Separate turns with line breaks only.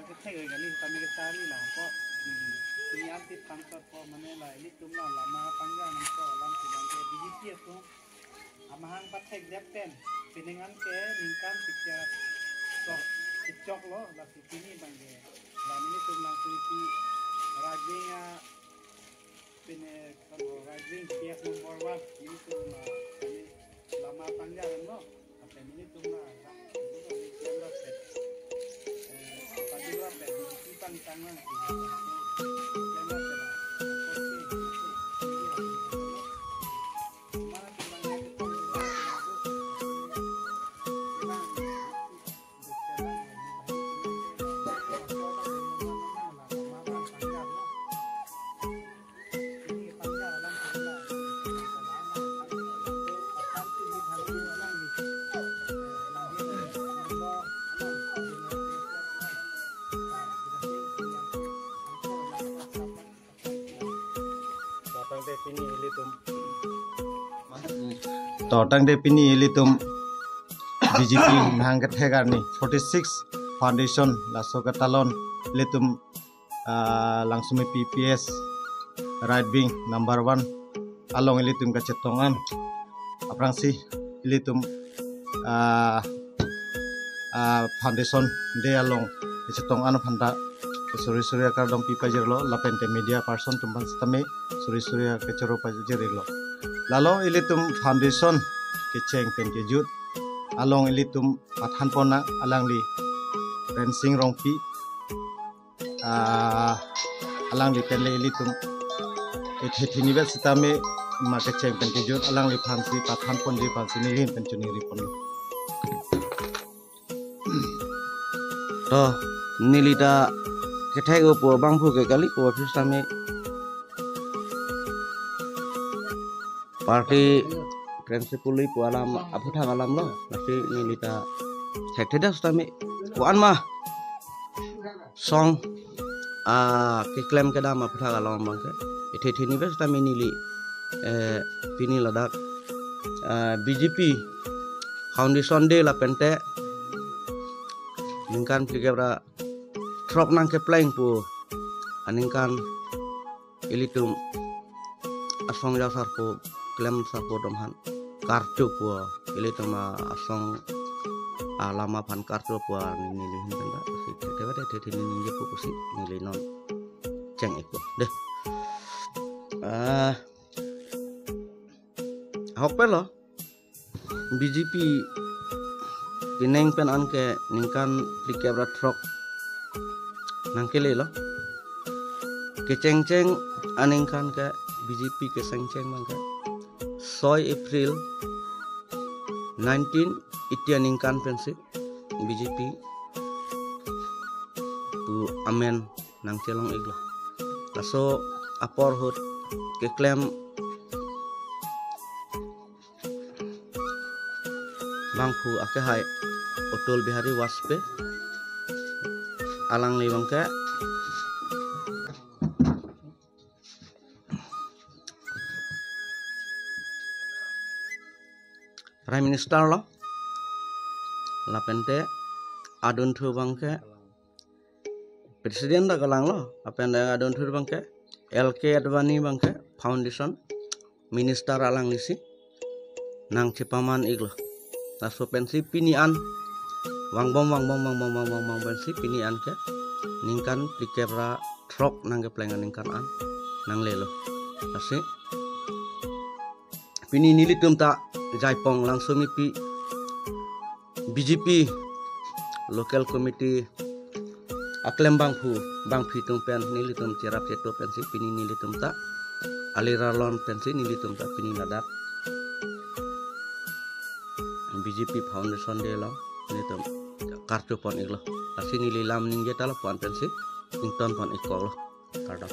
ke thai kali kami ke tali lah kok ini anti kantor kok mana lah ini cuma lama panjang kok lam sedang ke BGP tu amahang patek japten peningan ke ningkan pikir kok cocok lo lah sini bangge lah ini tu langsung di rajinnya pene kalau rajin tiap nomor 1 ini tu lama panjang lo apa ini tu lah tangan
Totang depini ilitum BGP hangkat hegar ni 46 foundation laso katalon ilitum langsung PPS right wing number 1 along ilitum kacetongan aprang si ilitum foundation de along kacetongan phanda suri akar dom pipa jerlo lapente media person tumban stame suri kecero pajerlo lalu ilitum foundation keceng penkejut along ilitum pathan pona alang li fencing rongpi alang li penle ilitum ethini bel sitame ma keceng penkejut alang li phansi pathan pon di phansi nilin pencuni ripon
to nilita kethai opo bangphu ke kali po same party prinsipuli po alam aputha alam lo nasi nilita hektheda same wan ma song ke claim ke dam aputha alam bangke ethini bes tame nili pini ladak BGP foundation de la pente ningkan pikira trop nang ke playing po aningkan ilitum asong jasar po klaim sarpo domhan kartu po ilitum asong alama pan kartu po ni hintenda si tewade tedi ni po kusi ni non ceng iko deh hopelo BGP kineng pen anke ningkan pikira trop nangkele lo keceng-ceng aningkan ke BGP ke ceng-ceng mangka 6 April 19 itianingkan pensi BGP bu amen nang celong iglo laso apor hot ke klaim bangpu ake hai Otol Bihari Waspe alang li bangke Prime Minister lo lapente adun thu bangke Presiden da galang lo apende adun thu bangke LK Advani bangke Foundation Minister alang lisi nang cipaman iglo taso pensi pinian wang bom pensi pinian ke ningkan pikira trok nang ke plengan ningkan an nang lelo asi pini nilitum ta jaipong langsung pi BGP local committee aklem bangphi tumpen nilitum cerap ceto pensi pini nilitum ta aliralon pensi nilitum ta pini ladak BGP Foundation de lo nilitum kartu pon iglo asi nililam ningge talo pon pensi ington pon ikol lo kardam